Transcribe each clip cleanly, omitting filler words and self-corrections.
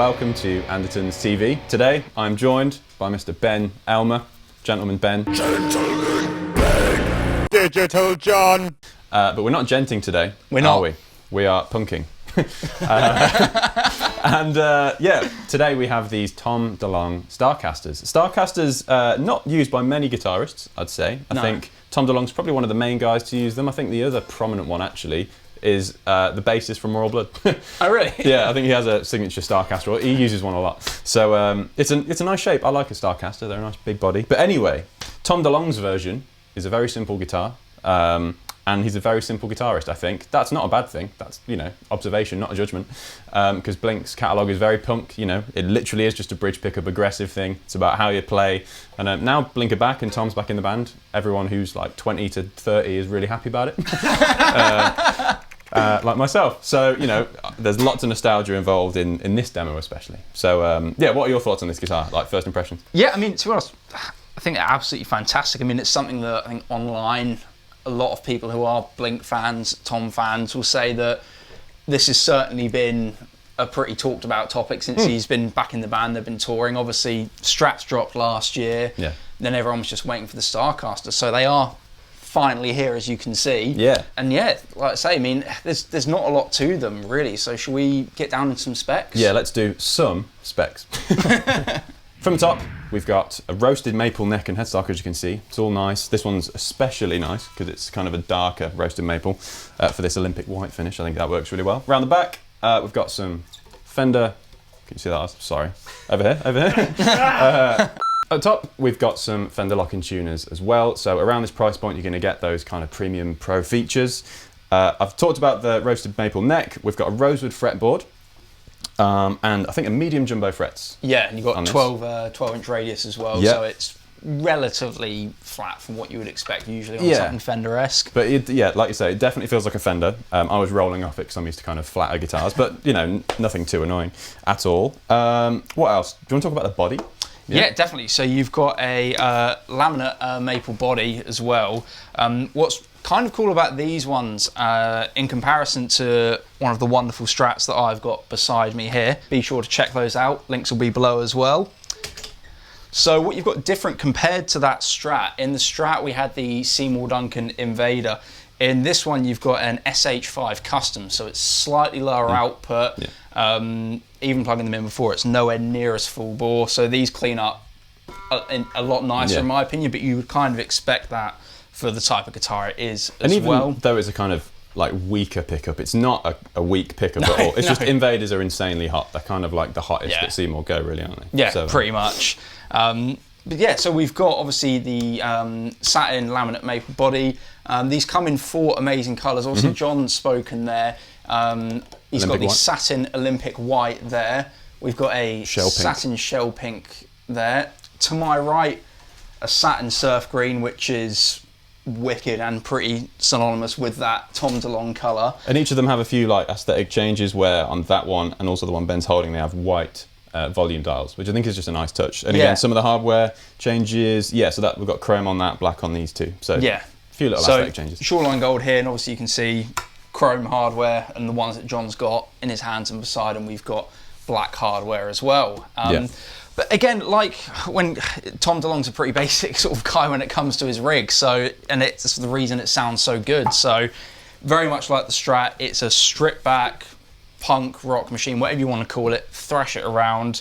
welcome to Andertons TV. Today I'm joined by Mr. Ben Elmer, Gentleman Ben. Gentleman Ben. Digital John. But we're not genting today, we're not. Are we? We are punking. Yeah, today we have these Tom DeLonge Starcasters. Starcasters, not used by many guitarists, I'd say. I think Tom DeLonge's probably one of the main guys to use them. I think the other prominent one, actually, is the bassist from Royal Blood. Oh, really? Yeah, I think he has a signature Starcaster. He uses one a lot. So it's a nice shape. I like a Starcaster. They're a nice big body. But anyway, Tom DeLonge's version is a very simple guitar. And he's a very simple guitarist, I think. That's not a bad thing. That's, observation, not a judgment. Because Blink's catalogue is very punk, It literally is just a bridge pickup aggressive thing. It's about how you play. And now Blink are back and Tom's back in the band. Everyone who's like 20 to 30 is really happy about it. Like myself. So, there's lots of nostalgia involved in this demo especially. So, what are your thoughts on this guitar, like first impressions? Yeah, to be honest, I think they're absolutely fantastic. It's something that I think online, a lot of people who are Blink fans, Tom fans, will say that this has certainly been a pretty talked about topic since he's been back in the band. They've been touring. Obviously, Strats dropped last year. Yeah. Then everyone was just waiting for the Starcaster. So they are finally here, as you can see. Yeah. And yeah, like I say, there's not a lot to them, really. So should we get down into some specs? Yeah, let's do some specs. From the top, we've got a roasted maple neck and headstock, as you can see. It's all nice. This one's especially nice because it's kind of a darker roasted maple for this Olympic white finish. I think that works really well. Around the back, we've got some Fender. Can you see that? Sorry. Over here. At the top, we've got some Fender lock-in tuners as well. So around this price point, you're going to get those kind of premium pro features. I've talked about the roasted maple neck. We've got a rosewood fretboard. And I think a medium jumbo frets. Yeah, and you've got 12-inch radius as well, so it's relatively flat from what you would expect usually on something Fender-esque. But like you say, it definitely feels like a Fender. I was rolling off it because I'm used to kind of flatter guitars, but nothing too annoying at all. What else? Do you want to talk about the body? Yeah, definitely. So you've got a laminate maple body as well. What's kind of cool about these ones, in comparison to one of the wonderful Strats that I've got beside me here, be sure to check those out. Links will be below as well. So what you've got different compared to that Strat, in the Strat we had the Seymour Duncan Invader. In this one you've got an SH5 Custom, so it's slightly lower output. Yeah. Even plugging them in before, it's nowhere near as full bore, so these clean up a lot nicer in my opinion, but you would kind of expect that for the type of guitar it is as well. And even though it's a kind of like weaker pickup, it's not a weak pickup at all. It's just Invaders are insanely hot. They're kind of like the hottest that Seymour go, really, aren't they? Yeah, so, pretty much. But yeah, so we've got obviously the satin laminate maple body. These come in 4 amazing colours. Obviously, John's spoken there. He's got the satin Olympic white there. We've got a satin shell pink there. To my right, a satin surf green, which is wicked and pretty synonymous with that Tom DeLonge colour. And each of them have a few like aesthetic changes where on that one and also the one Ben's holding, they have white volume dials, which I think is just a nice touch. And again, some of the hardware changes, so that we've got chrome on that, black on these two. So a few little aesthetic changes. Shoreline gold here, and obviously you can see chrome hardware, and the ones that John's got in his hands and beside him, we've got black hardware as well. But again, like when Tom DeLonge's a pretty basic sort of guy when it comes to his rig, and it's the reason it sounds so good. So very much like the Strat, it's a stripped back punk rock machine, whatever you want to call it, thrash it around,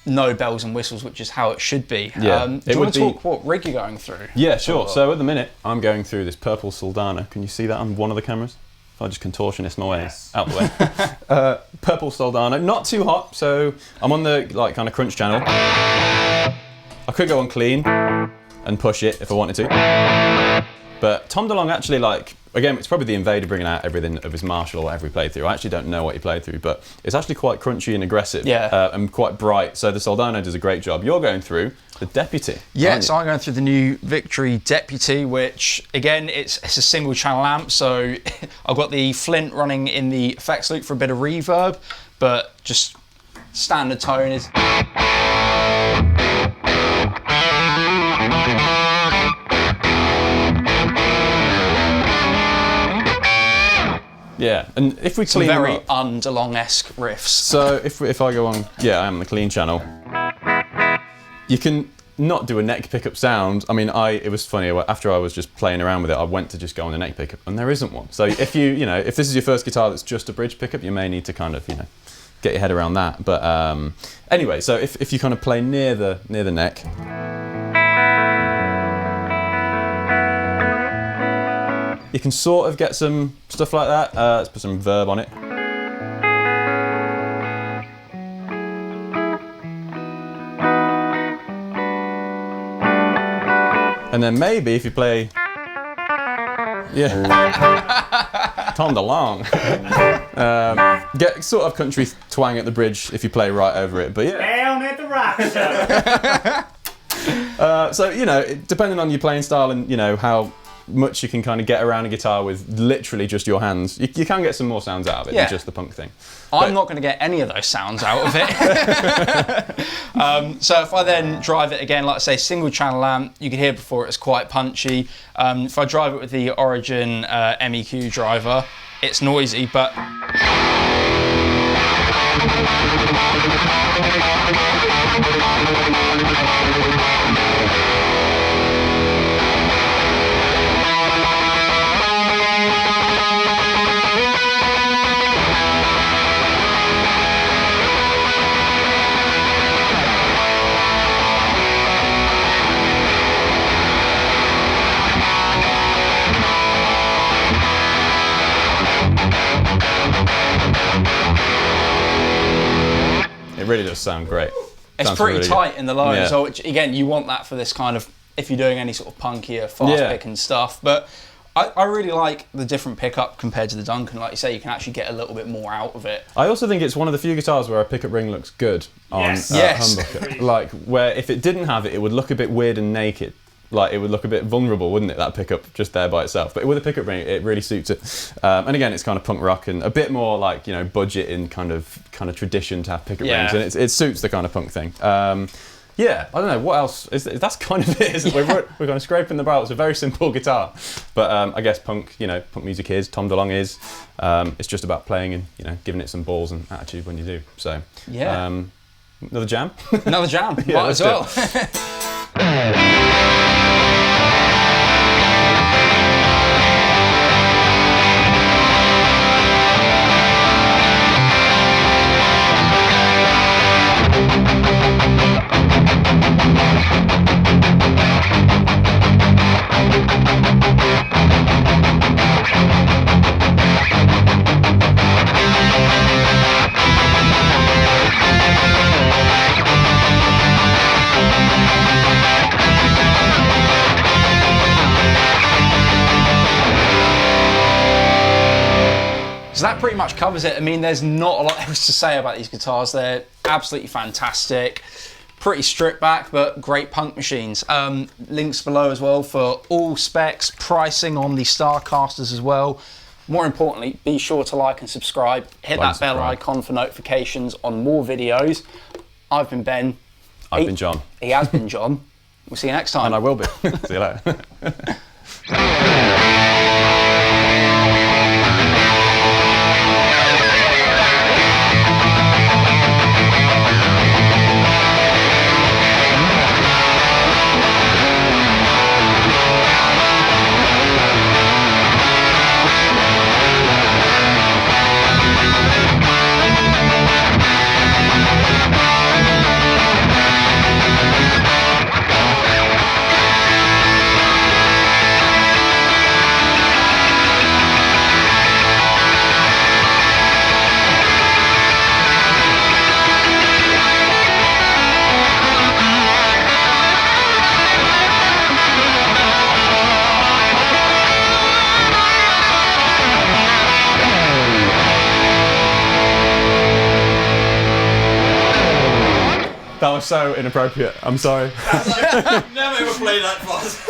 no bells and whistles, which is how it should be. Do you want to talk what rig you're going through? Yeah, sure. So at the minute, I'm going through this purple Soldana. Can you see that on one of the cameras? If I just contortionist my way out the way. Purple Soldana, not too hot, so I'm on the kind of crunch channel. I could go on clean and push it if I wanted to. But Tom DeLonge actually, again, it's probably the Invader bringing out everything of his Marshall or whatever he played through. I actually don't know what he played through, but it's actually quite crunchy and aggressive and quite bright. So the Soldano does a great job. You're going through the Deputy. Yeah, so I'm going through the new Victory Deputy, which again, it's a single channel amp. So I've got the Flint running in the effects loop for a bit of reverb, but just standard tone is. Yeah, and if we Some clean them very up, DeLonge-esque riffs. so if I go on, I am the clean channel. You can not do a neck pickup sound. I mean, it was funny, after I was just playing around with it, I went to just go on the neck pickup, and there isn't one. So if if this is your first guitar that's just a bridge pickup, you may need to kind of, get your head around that. But anyway, so if you kind of play near the neck, you can sort of get some stuff like that. Let's put some verb on it. And then maybe if you play, Tom DeLonge, get sort of country twang at the bridge if you play right over it. But Down at the rock show. so depending on your playing style and how much you can kind of get around a guitar with literally just your hands, you can get some more sounds out of it than just the punk thing. I'm not going to get any of those sounds out of it. So if I then drive it again, like I say, single channel amp, you can hear before it's quite punchy. If I drive it with the Origin MEQ driver, it's noisy, but it really does sound great. it's Sounds pretty really tight good. in the low. Yeah. So which, again, you want that for this kind of, if you're doing any sort of punkier, fast picking stuff. But I really like the different pickup compared to the Duncan. Like you say, you can actually get a little bit more out of it. I also think it's one of the few guitars where a pickup ring looks good on Yes. humbucker. Like where if it didn't have it, it would look a bit weird and naked. Like it would look a bit vulnerable, wouldn't it? That pickup just there by itself. But with a pickup ring, it really suits it. And again, it's kind of punk rock and a bit more like budget in kind of tradition to have pickup rings, and it suits the kind of punk thing. Yeah, I don't know what else. That's kind of it, isn't it? We're kind of scraping the barrel. It's a very simple guitar, but I guess punk music is. Tom DeLonge is. It's just about playing and giving it some balls and attitude when you do. So another jam. Another jam, Yeah, might as let's do well. So that pretty much covers it. I mean, there's not a lot else to say about these guitars. They're absolutely fantastic. Pretty stripped back, but great punk machines. Links below as well for all specs, pricing on the Starcasters as well. More importantly, be sure to like and subscribe. Hit that bell icon for notifications on more videos. I've been Ben. I've been John. He has been John. We'll see you next time. And I will be. See you later. That was so inappropriate. I'm sorry. Never ever played that fast.